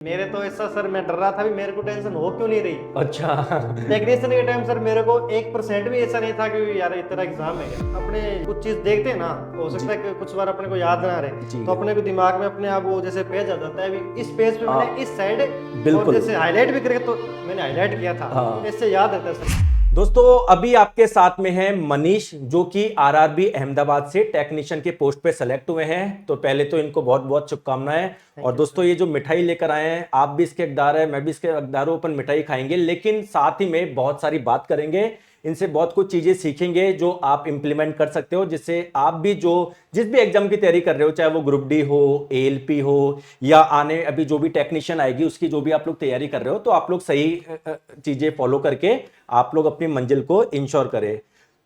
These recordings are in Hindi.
मेरे तो ऐसा सर, मैं डर रहा था भी मेरे को टेंशन हो क्यों नहीं रही। अच्छा। टेक्नीशियन के टाइम सर मेरे को 1% भी ऐसा नहीं था कि यार इतना एग्जाम है क्या। अपने कुछ चीज देखते हैं ना, हो सकता है कि कुछ बार अपने को याद ना रहे, जी तो अपने को दिमाग में अपने आप वो जैसे पेज आ जाता है, अभी इस पेज पे हाँ, मैंने इस साइड और बिल्कुल। जैसे हाईलाइट भी करके, तो मैंने हाईलाइट किया था, हाँ इससे याद रहता है सर। दोस्तों, अभी आपके साथ में है मनीष, जो कि आरआरबी अहमदाबाद से टेक्नीशियन के पोस्ट पे सेलेक्ट हुए हैं। तो पहले तो इनको बहुत बहुत शुभकामनाएं। और थैंक यू दोस्तों, सर। ये जो मिठाई लेकर आए हैं, आप भी इसके हकदार है, मैं भी इसके हकदार हूं। अपन मिठाई खाएंगे, लेकिन साथ ही में बहुत सारी बात करेंगे, इनसे बहुत कुछ चीजें सीखेंगे जो आप इंप्लीमेंट कर सकते हो, जिससे आप भी जो जिस भी एग्जाम की तैयारी कर रहे हो, चाहे वो ग्रुप डी हो, एएलपी हो, या आने अभी जो भी टेक्नीशियन आएगी उसकी जो भी आप लोग तैयारी कर रहे हो, तो आप लोग सही चीजें फॉलो करके आप लोग अपनी मंजिल को इंश्योर करें।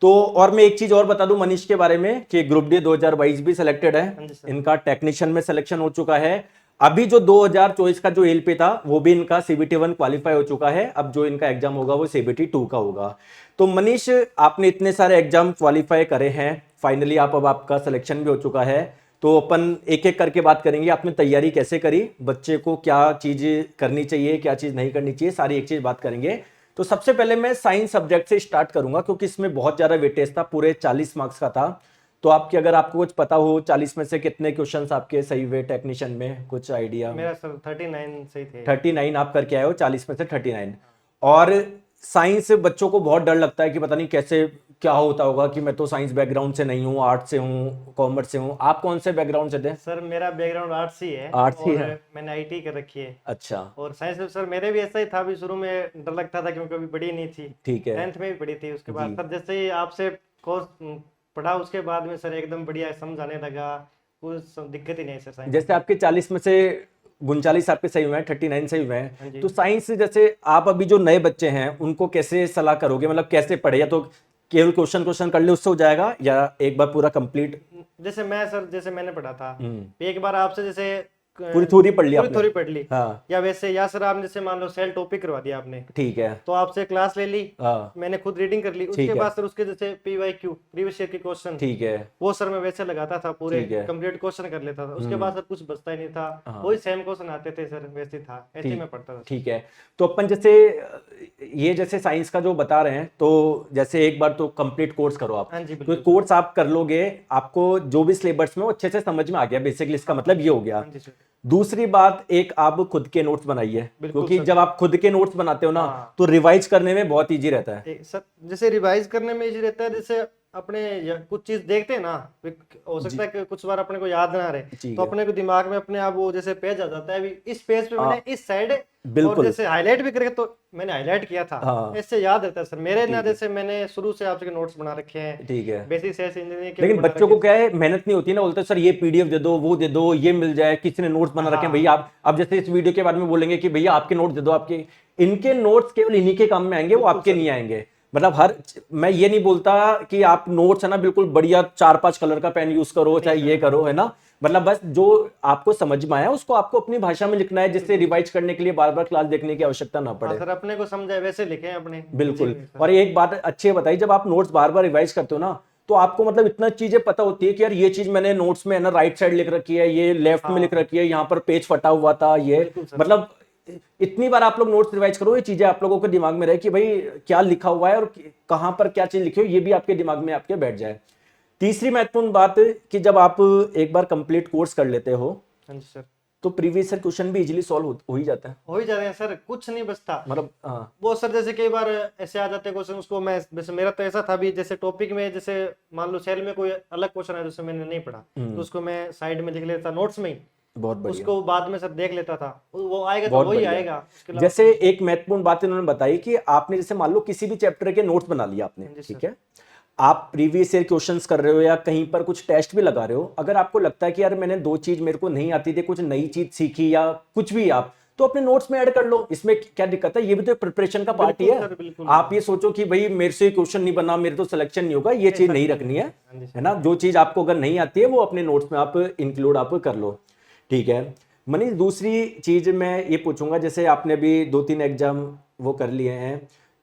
तो और मैं एक चीज और बता दूं मनीष के बारे में कि ग्रुप डी 2022 भी सिलेक्टेड है, हाँ जी सर। इनका टेक्नीशियन में सिलेक्शन हो चुका है। अभी जो 2024 का जो एलपी था वो भी इनका सीबीटी 1 क्वालिफाई हो चुका है। अब जो इनका एग्जाम होगा वो सीबीटी 2 का होगा। तो मनीष, आपने इतने सारे एग्जाम क्वालिफाई करे हैं, फाइनली अब आपका सिलेक्शन भी हो चुका है। तो अपन एक एक करके बात करेंगे, आपने तैयारी कैसे करी, बच्चे को क्या चीज करनी चाहिए, क्या चीज नहीं करनी चाहिए, सारी एक चीज बात करेंगे। तो सबसे पहले मैं साइंस सब्जेक्ट से स्टार्ट करूंगा, क्योंकि इसमें बहुत ज्यादा वेटेज था, पूरे 40 मार्क्स का था। तो आपके अगर आपको कुछ पता हो 40 में से कितने क्वेश्चंस आपके सही हुए टेक्नीशियन में, कुछ आइडिया? मेरा सर 39 सही थे। 39 आप करके आए हो, 40 में से 39। और साइंस बच्चों को बहुत डर लगता है कि पता नहीं कैसे क्या होता होगा, कि मैं तो साइंस बैकग्राउंड से नहीं हूँ, आर्ट से हूँ, कॉमर्स से हूँ। आप कौन से बैकग्राउंड से थे? सर मेरा बैकग्राउंड आर्ट्स ही है, आर्ट्स ही और है। मैंने आईटी कर रखी है। अच्छा। और साइंस में सर मेरे भी ऐसा ही था, भी शुरू में डर लगता था क्योंकि कभी पढ़ी नहीं थी। ठीक है। 10th में भी पढ़ी थी, उसके जी। बाद सर जैसे ही आपसे कोर्स पढ़ा, उसके बाद में सर एकदम बढ़िया समझ आने लगा, कुछ दिक्कत ही नहीं सर साइंस जैसे में। आपके 40 में से 39 आपके सही हुए हैं, 39 सही हुए हाँ हैं, जी। तो साइंस जैसे आप अभी जो नए बच्चे हैं उनको कैसे सलाह करोगे, मतलब कैसे पढ़े? या तो केवल क्वेश्चन क्वेश्चन कर ले उससे हो जाएगा, या एक बार पूरा कंप्लीट जैसे मैं सर, जैसे मैंने पढ़ा था, हम्म एक बार आपसे जैसे पूरी थ्योरी पढ़ ली पूरी आपने? थ्योरी पढ़ ली, हाँ। या वैसे, या सर आपने जैसे मान लो सेल टॉपिक करवा दिया आपने, ठीक है। तो आपसे क्लास ले ली, हाँ। मैंने खुद रीडिंग कर ली, उसके ठीक है। बाद सर उसके जैसे पीवाईक्यू प्रीवियस ईयर के क्वेश्चन, ठीक है। वो सर मैं वैसे लगाता था, पूरे ठीक है। कंप्लीट क्वेश्चन कर लेता था, उसके बाद सर कुछ बचता ही नहीं था, हाँ। वही सेम क्वेश्चन आते थे सर, वैसे था, ऐसे ही ठीक। मैं पढ़ता था सर। ठीक है। तो अपन जैसे ये जैसे साइंस का जो बता रहे हैं, तो जैसे एक बार तो कंप्लीट कोर्स करो आप। हाँ जी तो बिल्कुल सर। कोर्स आप कर लोगे, आपको जो भी सिलेबस में वो अच्छे से समझ में आ गया बेसिकली, इसका मतलब ये हो गया। हाँ जी सर। दूसरी बात, एक आप खुद के नोट्स बनाइए, बिल्कुल क्योंकि सर। जब आप खुद के नोट्स बनाते हो ना, हाँ। तो रिवाइज करने में बहुत इजी रहता है। सर जैसे रिवाइज करने में इजी रहता है, जैसे अपने कुछ चीज देखते हैं ना, हो सकता जी। है कि कुछ बार अपने को याद ना रहे, ठीक तो है। अपने को दिमाग में अपने आप वो जैसे पेज आ जाता है, अभी इस पेज पे मैंने हाँ, इस साइड और बिल्कुल। जैसे हाईलाइट भी करके, तो मैंने हाईलाइट किया था, हाँ। इससे याद रहता है सर मेरे ना। ठीक है। जैसे मैंने शुरू से आपके नोट्स बना रखे हैं, ठीक है। बेसिक से इंजीनियरिंग के भी लेकिन बना बच्चों रखे को हैं क्या सर। है, मेहनत नहीं होती ना, बोलते हैं, सर ये पीडीएफ दे दो, वो दे दो, ये मिल जाए, किसी ने नोट्स बना रखे हैं भैया हाँ आप। अब जैसे इस वीडियो के बारे में बोलेंगे कि भैया आपके नोट्स दे दो, आपके इनके नोट्स केवल इन्हीं के काम में आएंगे, वो बिल्कुल आपके सर। नहीं आएंगे। मतलब हर मैं ये नहीं बोलता कि आप नोट्स है ना बिल्कुल बढ़िया 4-5 कलर का पेन यूज करो, नहीं चाहे ये सर। करो, है ना। मतलब बस जो आपको समझ में आया उसको आपको अपनी भाषा में लिखना है, जिससे बिल्कुल। रिवाइज करने के लिए बार बार क्लास देखने की आवश्यकता ना हाँ पड़े। सर, अपने को समझाए वैसे लिखे हैं अपने, इजी बिल्कुल। में सर। और एक बात अच्छी बताई, जब आप नोट्स बार बार रिवाइज करते हो ना, तो आपको मतलब इतना चीजें पता होती है कि यार ये चीज मैंने नोट्स में है ना राइट साइड लिख रखी है, ये लेफ्ट में लिख हाँ रखी है, यहाँ पर पेज फटा हुआ था, ये बिल्कुल सर। मतलब इतनी बार आप लोग नोट्स रिवाइज करो, ये चीजें आप लोगों के दिमाग में रहे कि भाई क्या लिखा हुआ है और कहां पर क्या चीज लिखी हो, ये भी आपके दिमाग में आपके बैठ जाए। तीसरी महत्वपूर्ण बात, कि जब आप एक बार कंप्लीट कोर्स कर लेते हो, हाँ जी सर। तो प्रीवियस ईयर क्वेश्चन भी इजीली सॉल्व हो ही जाता है। हो ही जा रहे हैं सर, कुछ नहीं बचता। मतलब हाँ। वो सर जैसे कई बार ऐसे आ जाते हैं क्वेश्चन, उसको मैं जैसे, मेरा तो ऐसा था भी, जैसे टॉपिक में जैसे मान लो सेल में कोई अलग क्वेश्चन है जैसे मैंने नहीं पढ़ा, तो उसको मैं साइड में लिख लेता नोट्स में ही, बहुत बढ़िया। उसको बाद में सर देख लेता था, वो आएगा तो बहुत वही बढ़िया। आएगा, उसके अलावा जैसे कुछ नहीं। एक महत्वपूर्ण बात इन्होंने बताई कि आपने जैसे मान लो किसी भी चैप्टर के नोट्स बना लिया आपने, हाँ जी ठीक सर। है, आप प्रीवियस ईयर क्वेश्चंस कर रहे हो या कहीं पर कुछ टेस्ट भी लगा रहे हो, अगर आपको लगता है कि यार मैंने दो चीज मेरे को नहीं आती थी, कुछ नई चीज सीखी या कुछ भी, आप तो अपने नोट्स में ऐड कर लो, इसमें क्या दिक्कत है, ये भी तो प्रिपरेशन का पार्ट ही बिल्कुल है। सर बिल्कुल। आप ये सोचो कि भाई मेरे से क्वेश्चन नहीं बना, मेरे तो सिलेक्शन नहीं होगा, ये चीज ऐसा नहीं कुछ नहीं रखनी है। है। हाँ जी है सर। ना, जो चीज आपको अगर नहीं आती है वो अपने नोट्स में आप इंक्लूड आप कर लो। ठीक है मनीष, दूसरी चीज मैं ये पूछूंगा, जैसे आपने भी 2-3 एग्जाम वो कर लिए हैं,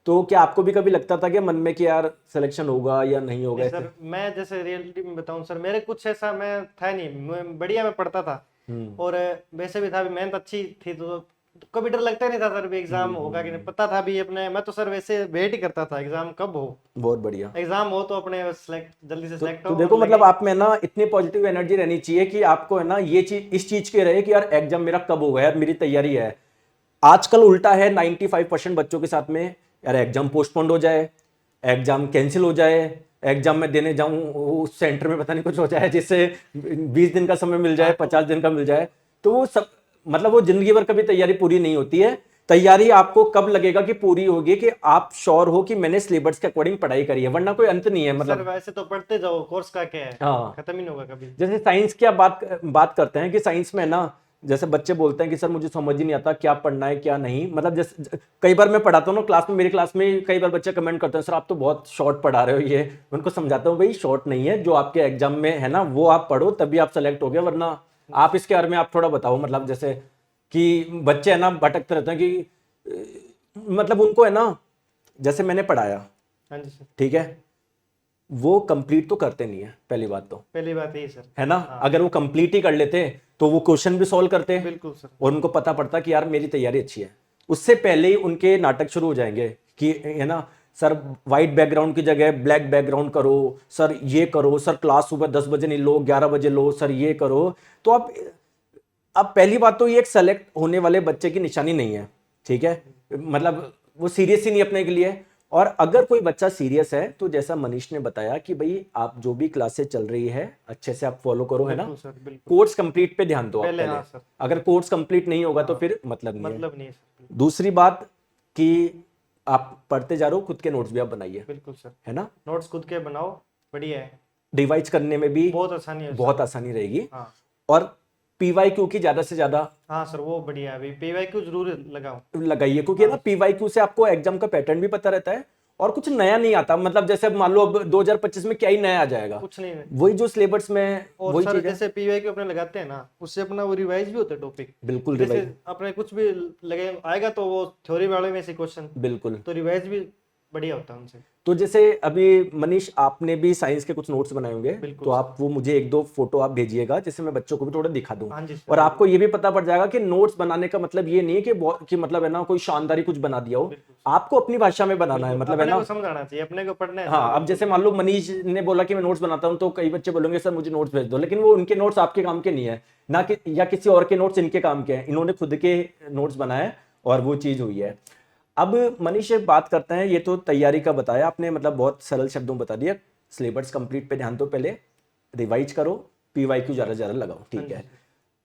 तो क्या आपको भी कभी लगता था कि मन में कि यार सिलेक्शन होगा या नहीं होगा नहीं ऐसे? सर, मैं जैसे रियलिटी में बताऊं सर, मेरे कुछ ऐसा मैं था नहीं, बढ़िया मैं पढ़ता था, और वैसे भी था भी, मेहनत अच्छी थी, तो कभी डर लगता नहीं था सर भी एग्जाम होगा कि नहीं, पता था भी अपने, मैं तो सर वैसे वेट ही करता था एग्जाम कब हो, बहुत बढ़िया। एग्जाम हो तो अपने सिलेक्ट जल्दी से सिलेक्ट तो हो देखो और मतलब लगे। आप में ना इतनी पॉजिटिव एनर्जी रहनी चाहिए कि आपको है ना ये चीज इस चीज के रहे कि यार एग्जाम मेरा कब होगा यार, मेरी तैयारी है। आजकल उल्टा है 95% बच्चों के साथ में, यार एग्जाम पोस्टपोन हो जाए, एग्जाम कैंसिल हो जाए, एग्जाम में देने जाऊं उस सेंटर में पता नहीं कुछ हो जाए जिससे 20 दिन का समय मिल जाए, 50 दिन का मिल जाए, तो वो सब मतलब वो जिंदगी भर कभी तैयारी पूरी नहीं होती है। तैयारी आपको कब लगेगा कि पूरी होगी कि आप श्योर हो कि मैंने सिलेबस के अकॉर्डिंग पढ़ाई करी है, वरना कोई अंत नहीं है सर मतलब। वैसे तो पढ़ते जाओ, कोर्स का क्या है, हाँ, खत्म ही नहीं होगा कभी। जैसे साइंस की आप बात करते हैं कि साइंस में ना, जैसे बच्चे बोलते हैं कि सर मुझे समझ ही नहीं आता क्या पढ़ना है क्या नहीं, मतलब जैसे कई बार मैं पढ़ाता हूँ ना क्लास में, मेरी क्लास में कई बार बच्चे कमेंट करते हैं सर आप तो बहुत शॉर्ट पढ़ा रहे हो, ये मैं उनको समझाता हूँ भाई शॉर्ट नहीं है, जो आपके एग्जाम में है ना वो आप पढ़ो तभी आप सेलेक्ट हो गए, वरना आप इसके बारे में आप थोड़ा बताओ, मतलब जैसे कि बच्चे है ना भटकते रहते हैं कि मतलब उनको है ना, जैसे मैंने पढ़ाया हाँ जी सर, ठीक है, वो कंप्लीट तो करते नहीं है पहली बात तो, पहली बात यही सर। है ना। हाँ अगर वो कंप्लीट ही कर लेते तो वो क्वेश्चन भी सॉल्व करते बिल्कुल सर। और उनको पता पड़ता कि यार मेरी तैयारी अच्छी है। उससे पहले ही उनके नाटक शुरू हो जाएंगे कि है ना सर व्हाइट बैकग्राउंड की जगह ब्लैक बैकग्राउंड करो, सर ये करो, सर क्लास सुबह 10 बजे नहीं लो 11 बजे लो, सर ये करो। तो अब पहली बात तो ये एक सेलेक्ट होने वाले बच्चे की निशानी नहीं है, ठीक है, मतलब वो सीरियस ही नहीं अपने के लिए। और अगर कोई बच्चा सीरियस है तो जैसा मनीष ने बताया कि भाई आप जो भी क्लासेस चल रही है अच्छे से आप फॉलो करो, है ना, बिल्कुल सर बिल्कुल। कोर्स कंप्लीट पे ध्यान दो आप पहले पहले। हाँ सर। अगर कोर्स कंप्लीट नहीं होगा तो हाँ, फिर मतलब नहीं है। मतलब नहीं है सर। दूसरी बात कि आप पढ़ते जा रहे हो, खुद के नोट्स भी आप बनाइए, बिल्कुल सर, है ना, नोट्स खुद के बनाओ, बढ़िया है, रिवाइज करने में भी बहुत आसानी है बहुत सर। आसानी रहेगी। हाँ और पीवाईक्यू की ज्यादा से ज्यादा हाँ सर, वो बढ़िया है, अभी पीवाईक्यू जरूर लगाओ। लगाइए, क्योंकि ना हाँ पीवाईक्यू से आपको एग्जाम का पैटर्न भी पता रहता है और कुछ नया नहीं आता, मतलब जैसे अब मान लो अब 2025 में क्या ही नया आ जाएगा, कुछ नहीं है। वही जो सिलेबस में और वही सर चीज है। जैसे पीवाईक्यू अपने लगाते हैं ना, उससे अपना वो रिवाइज भी होता है टॉपिक, बिल्कुल जैसे रिवाइज, अपने कुछ भी लगे आएगा तो वो थ्योरी वाले में से क्वेश्चन, बिल्कुल। तो रिवाइज भी बढ़िया होता है उनसे। तो जैसे अभी मनीष आपने भी साइंस के कुछ नोट्स बनाए होंगे, बिल्कुल तो सर। आप वो मुझे एक दो फोटो आप भेजिएगा जिससे मैं बच्चों को भी थोड़ा दिखा दूं। हाँ जी सर और आपको बिल्कुल। ये भी पता पड़ जाएगा कि नोट्स बनाने का मतलब ये नहीं है कि मतलब है ना कोई शानदार ही कुछ बना दिया हो, बिल्कुल सर। आपको अपनी भाषा में बनाना है, बिल्कुल मतलब है अपने ना। को समझाना चाहिए, अपने को पढ़ना है सर हाँ, अब बिल्कुल। जैसे मान लो मनीष ने बोला कि मैं नोट्स बनाता हूँ, तो कई बच्चे बोलेंगे सर मुझे नोट्स भेज दो, लेकिन वो उनके नोट्स आपके काम के नहीं है ना, कि या किसी और के नोट्स इनके काम के हैं, इन्होंने खुद के नोट्स बनाए और वो चीज हुई है। अब मनीष एक बात करते हैं, ये तो तैयारी का बताया आपने, मतलब बहुत सरल शब्दों में बता दिया, सिलेबस कंप्लीट पे ध्यान दो पहले, रिवाइज करो, पीवाईक्यू ज्यादा ज्यादा लगाओ, हाँ ठीक जी है। सर।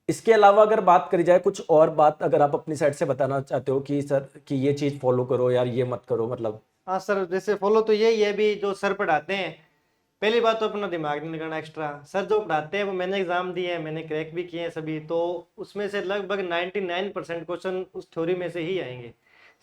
इसके अलावा अगर बात करी जाए कुछ और बात, अगर आप अपनी साइड से बताना चाहते हो कि सर कि ये चीज फॉलो करो यार ये मत करो, मतलब। हाँ सर, जैसे फॉलो तो यही है भी, जो सर पढ़ाते हैं पहली बात तो अपना दिमाग नहीं लगाना एक्स्ट्रा, सर जो पढ़ाते हैं वो मैंने एग्जाम दिए हैं, मैंने क्रैक भी किए हैं सभी, तो उसमें से लगभग 99% क्वेश्चन उस थ्योरी में से ही आएंगे।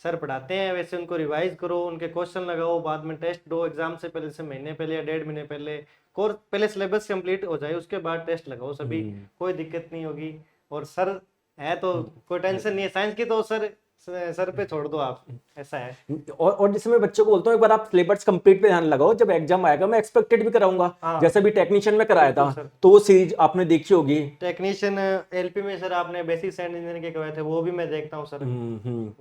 सर पढ़ाते हैं वैसे, उनको रिवाइज करो, उनके क्वेश्चन लगाओ, बाद में टेस्ट दो एग्जाम से पहले, से महीने पहले या 1.5 महीने पहले, कोर्स पहले सिलेबस कंप्लीट हो जाए उसके बाद टेस्ट लगाओ सभी, कोई दिक्कत नहीं होगी। और सर है तो कोई टेंशन नहीं है, साइंस की तो सर सर पे छोड़ दो आप, ऐसा है। और जैसे मैं बच्चों को बोलता हूँ एक बार आप सिलेबस कंप्लीट पे ध्यान लगाओ, जब एग्जाम आएगा मैं एक्सपेक्टेड भी कराऊंगा, हाँ जैसे भी टेक्नीशियन में कराया बिल्कुल था, सर। तो वो सीरीज आपने देखी होगी। टेक्नीशियन एलपी में सर आपने बेसिक साइंस इंजीनियरिंग के करवाए थे, वो भी मैं देखता हूँ सर। हम्म।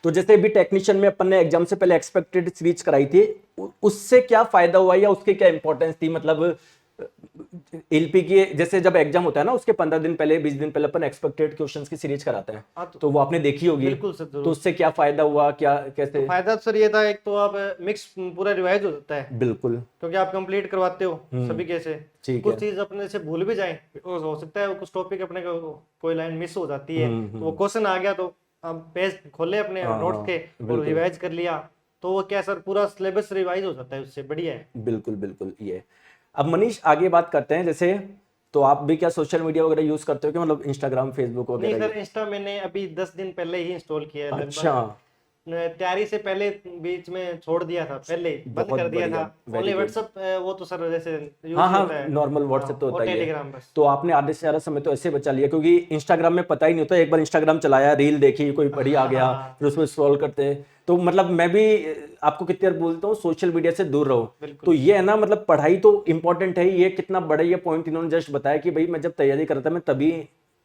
तो जैसे भी टेक्नीशियन में अपन ने एग्जाम से पहले एक्सपेक्टेड सीरीज कराई थी, उससे क्या फायदा हुआ या उसकी क्या इंपॉर्टेंस थी, मतलब एलपी की जैसे जब एग्जाम होता है ना उसके 15 दिन पहले 20 दिन पहले अपन एक्सपेक्टेड क्वेश्चंस की सीरीज कराते हैं, हाँ तो वो आपने देखी होगी। बिल्कुल सर तो जरूर। उससे क्या फायदा हुआ, क्या तो कैसे। फायदा तो सर ये था, एक तो आप मिक्स पूरा रिवाइज हो जाता है, बिल्कुल। क्योंकि आप कंप्लीट करवाते हो सभी कैसे, ठीक कुछ है। चीज अपने से भूल भी जाए, हो सकता है कुछ टॉपिक अपने को कोई लाइन मिस हो जाती है, तो वो क्वेश्चन आ गया तो आप पेज खोले अपने हाँ नोट्स हाँ के और बिल्कुल रिवाइज कर लिया, तो वो क्या सर पूरा सिलेबस रिवाइज हो जाता है उससे, बढ़िया है। बिल्कुल बिल्कुल ये। अब मनीष आगे बात करते हैं, जैसे तो आप भी क्या सोशल मीडिया वगैरह यूज करते हो क्या, मतलब इंस्टाग्राम फेसबुक नहीं वगैरह सर, इंस्टा मैंने अभी 10 दिन पहले ही इंस्टॉल किया है अच्छा, लगभग, तैयारी से पहले बीच में छोड़ दिया था, पहले बंद बहुत कर दिया था। बढ़िया, वेरी ओनली गुड। व्हाट्सअप वो तो सर जैसे यूज हाँ ही हाँ, होता है। नॉर्मल व्हाट्सएप हाँ, तो होता और ही है। टेलीग्राम बस। तो आपने आधे से ज्यादा समय तो ऐसे बचा लिया, क्योंकि इंस्टाग्राम में पता ही नहीं होता, एक बार इंस्टाग्राम चलाया, रील देखी, कोई पढ़ी आ गया, हाँ फिर उसमें स्क्रॉल करते। तो मतलब मैं भी आपको कितनी बार बोलता हूँ सोशल मीडिया से दूर रहो। बिल्कुल। तो ये है ना, मतलब पढ़ाई तो इंपॉर्टेंट है, ये कितना बड़ा ये पॉइंट इन्होंने जस्ट बताया कि भाई मैं जब तैयारी कर रहा था मैं तभी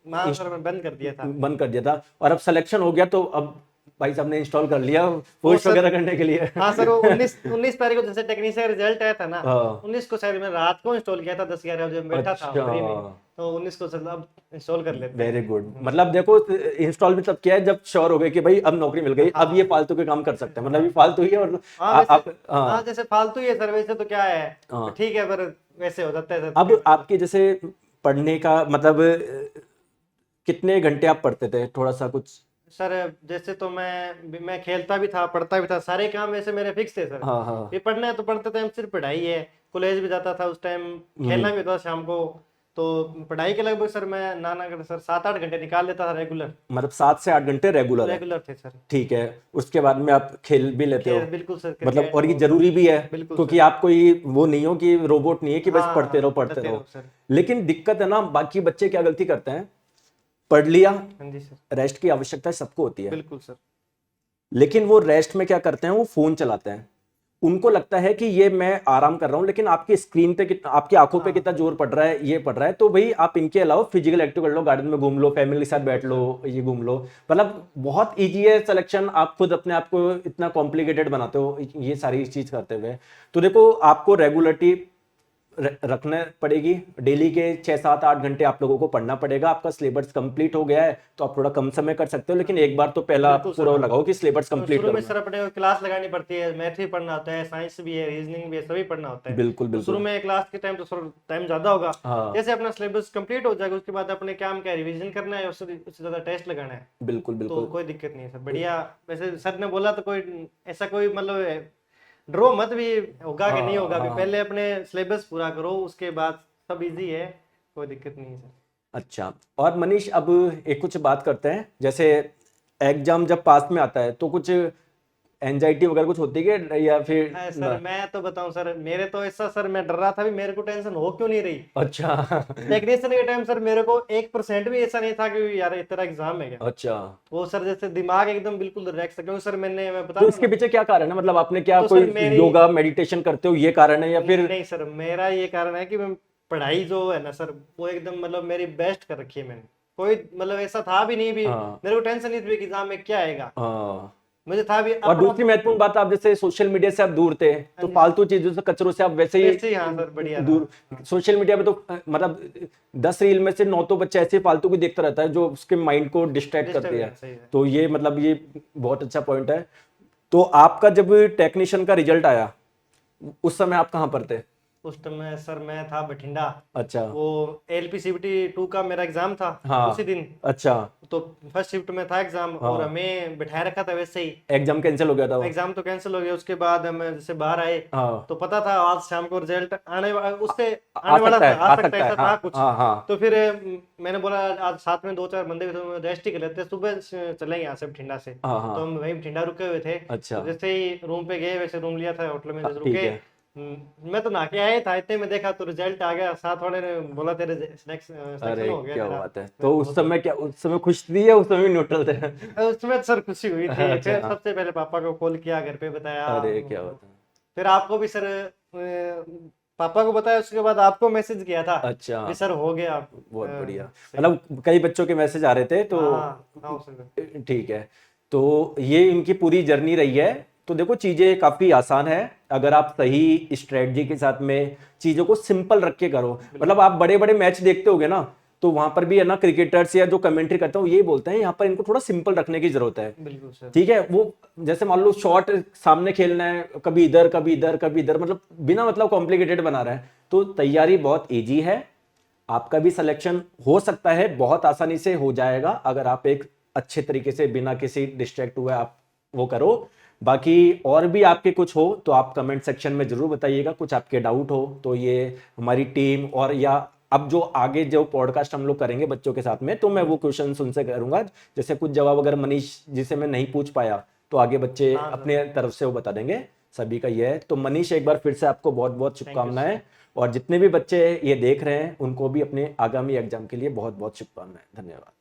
हाँ सर मैं बंद कर दिया था। बंद कर दिया था, और अब सिलेक्शन हो गया तो अब भाई साहब ने इंस्टॉल कर लिया वो पोस्ट सर वगैरह करने के लिए। हाँ सर, वो 19 तारीख को जैसे टेक्नीशियन का रिजल्ट आया था ना, हाँ 19 को शायद मैं रात को इंस्टॉल किया था 10-11 बजे, मैं बैठा था अच्छा, फ्री में, तो 19 को सर अब इंस्टॉल कर लेते वेरी हैं। गुड। मतलब देखो इंस्टॉल भी तब किया है जब श्योर हो गए कि भाई अब नौकरी मिल गई, अब ये फालतू के काम कर सकते हैं, मतलब ये फालतू ही है, और हाँ वैसे, आप हाँ हाँ जैसे फालतू ही है सर, वैसे तो क्या है, हाँ। ठीक है, पर वैसे हो जाता है सर अब कभी कभी। आपके जैसे पढ़ने का मतलब कितने घंटे आप पढ़ते थे, थोड़ा सा कुछ। सर जैसे तो मैं खेलता भी था, पढ़ता भी था, सारे काम वैसे मेरे फिक्स थे सर। हाँ हाँ। ये पढ़ना है तो पढ़ते टाइम सिर्फ पढ़ाई है, कॉलेज भी जाता था उस टाइम, खेलना भी होता था शाम को, तो पढ़ाई के लगभग सर मैं ना कर सर 7-8 घंटे निकाल लेता था रेगुलर। मतलब 7 से 8 घंटे रेगुलर है। रेगुलर थे सर। ठीक है, उसके बाद में आप खेल भी लेते हो, खेल बिल्कुल सर, मतलब, क्रिकेट और ये हो, जरूरी भी है, बिल्कुल क्योंकि सर। आप कोई वो नहीं हो कि रोबोट नहीं है कि बस हाँ पढ़ते रहो हाँ, पढ़ते पढ़ते रहो। रहो सर। लेकिन दिक्कत है ना, बाकी बच्चे क्या गलती करते हैं, पढ़ लिया, हाँ जी सर। रेस्ट की आवश्यकता सबको होती है, बिल्कुल सर। लेकिन वो रेस्ट में क्या करते हैं, वो फोन चलाते हैं। उनको लगता है कि ये मैं आराम कर रहा हूं, लेकिन आपकी स्क्रीन पे कितना, आपकी आंखों पे हाँ कितना जोर पड़ रहा है, ये पड़ रहा है। तो भाई आप इनके अलावा फिजिकल एक्टिव कर लो, गार्डन में घूम लो, फैमिली के साथ बिल्कुल बैठ लो, सर। ये घूम लो। मतलब बहुत इजी है सिलेक्शन, आप खुद अपने आप को इतना कॉम्प्लिकेटेड बनाते हो ये सारी चीज करते हुए। तो देखो आपको रेगुलरिटी रखना पड़ेगी, डेली के 6 7 8 घंटे आप लोगों को पढ़ना पड़ेगा। आपका सिलेबस कंप्लीट हो गया है तो आप थोड़ा कम समय कर सकते हो, लेकिन एक बार तो पहला आप बिल्कुल सर। पूरा हाँ, लगाओ कि सिलेबस तो कंप्लीट शुरू में करूंगा। सर अपने को क्लास लगानी पड़ती है, मैथ भी पढ़ना होता है, साइंस भी है, रीजनिंग भी है, सभी पढ़ना होता है। बिल्कुल तो शुरू बिल्कुल। में क्लास के टाइम तो सर टाइम ज्यादा होगा, हाँ जैसे अपना सिलेबस कंप्लीट हो जाएगा उसके बाद अपने काम क्या रिवीजन करना है, उससे ज्यादा टेस्ट लगाना है, बिल्कुल तो बिल्कुल। कोई दिक्कत नहीं है सर, बढ़िया। वैसे सर ने बोला तो कोई ऐसा कोई मतलब ड्रो मत भी होगा कि नहीं हाँ होगा, अभी हाँ। पहले अपने सिलेबस पूरा करो, उसके बाद सब इजी है, कोई दिक्कत नहीं है सर। अच्छा, और मनीष अब एक कुछ बात करते हैं, जैसे एग्जाम जब पास में आता है तो कुछ एंजाइटी वगैरह कुछ होती है कि, या फिर है सर, ना? मैं तो बताऊं सर, मेरे तो ऐसा सर, मैं डर रहा था भी मेरे को टेंशन हो क्यों नहीं रही। अच्छा। टेक्नीशियन के टाइम सर मेरे को 1% भी ऐसा नहीं था कि यार तेरा एग्जाम है क्या। अच्छा, वो सर जैसे दिमाग एकदम बिल्कुल रिलैक्स था, क्योंकि सर मैं बता तो रहा हूँ इसके ना। पीछे क्या कारण है, मतलब आपने क्या तो सर कोई मेरी, योगा मेडिटेशन करते हो ये कारण है, या फिर? नहीं सर मेरा ये कारण है कि मैं पढ़ाई जो है ना सर, वो एकदम मतलब मेरी बेस्ट कर रखी है मैंने। कोई मतलब ऐसा था भी नहीं भी, हाँ मेरे को टेंशन नहीं थी कि एग्जाम में क्या आएगा, हाँ। मुझे था भी और अपना। दूसरी महत्वपूर्ण बात, आप जैसे सोशल मीडिया से आप दूर थे, हाँ तो जी सर। फालतू चीजों से, कचरों से आप वैसे वैसे ही ही हाँ सर, बढ़िया दूर। रहा। हाँ, सोशल मीडिया पे तो मतलब 10 रील में से 9 तो बच्चा ऐसे फालतू की देखता रहता है जो उसके माइंड को डिस्ट्रैक्ट डिस्टर्ब करती है, है। सही है। तो ये मतलब ये बहुत अच्छा पॉइंट है। तो आपका जब टेक्नीशियन का रिजल्ट आया, उस समय आप कहाँ पर थे? उस टाइम में सर मैं था बठिंडा, अच्छा। वो LPCVT 2 का मेरा एग्जाम था उसी हाँ। दिन, अच्छा। तो फर्स्ट शिफ्ट में था एग्जाम, और हाँ, हमें बिठाए रखा था वैसे ही। एग्जाम कैंसिल हो गया था वो। एग्जाम तो कैंसिल हो गया, उसके बाद हम जैसे बाहर आए, हाँ, तो पता था आज शाम को रिजल्ट उससे आ आने वाला सकता था, है, आ आ सकता है, सकता है, ऐसा हाँ था कुछ। हाँ हाँ। तो फिर मैंने बोला आज साथ में 2-4 बंदे भी थे, रेस्ट ही कर लेते हैं, सुबह से चलेंगे यहाँ से बठिंडा से। हाँ तो हाँ। हम वहीं बठिंडा रुके हुए थे, अच्छा। तो जैसे ही रूम पे गए, वैसे रूम लिया था होटल में, जैसे ठीक रुके, है। मैं तो नहा के आया था, इतने में देखा तो रिजल्ट आ गया, साथ वाले ने बोला तेरे सिलेक्शन अरे हो गया क्या तेरा। बात है, मैं तो उस बहुत, समय क्या, उस समय खुश थी या उस समय न्यूट्रल थे? उसमें सर खुशी हुई थी, फिर अच्छा। सबसे पहले पापा को कॉल किया, घर पे बताया, अरे क्या बात है। फिर आपको भी सर पापा को बताया, उसके बाद आपको मैसेज किया था अच्छा, भी सर हो गया। बहुत बढ़िया। सही। मतलब कई बच्चों के मैसेज आ रहे थे तो हाँ हाँ सर। ठीक है। तो ये इनकी पूरी जर्नी रही है। तो देखो चीजें काफी आसान है, अगर आप सही स्ट्रेटजी के साथ में चीजों को सिंपल रख के करो। मतलब बिल्कुल आप बड़े बड़े मैच देखते होगे ना, तो वहां पर भी है ना, क्रिकेटर्स या जो कमेंट्री करते हैं वो ये बोलते हैं यहाँ पर इनको थोड़ा सिंपल रखने की जरूरत है। बिल्कुल सर। ठीक है, वो जैसे मान लो शॉट सामने खेलना है, कभी इधर कभी इधर कभी इधर, मतलब बिना मतलब कॉम्प्लिकेटेड बना रहा है। तो तैयारी बहुत इजी है, आपका भी सिलेक्शन हो सकता है, बहुत आसानी से हो जाएगा अगर आप एक अच्छे तरीके से बिना किसी डिस्ट्रैक्ट हुए आप वो करो। बाकी और भी आपके कुछ हो तो आप कमेंट सेक्शन में जरूर बताइएगा, कुछ आपके डाउट हो तो ये हमारी टीम, और या अब जो आगे जो पॉडकास्ट हम लोग करेंगे बच्चों के साथ में, तो मैं वो क्वेश्चन उनसे करूंगा, जैसे कुछ जवाब अगर मनीष जिसे मैं नहीं पूछ पाया तो आगे बच्चे हाँ सर। अपने तरफ से वो बता देंगे। सभी का ये है। तो मनीष एक बार फिर से आपको बहुत बहुत थैंक यू शुभकामनाएं, सर। और जितने भी बच्चे ये देख रहे हैं उनको भी अपने आगामी एग्जाम के लिए बहुत बहुत शुभकामनाएं। धन्यवाद।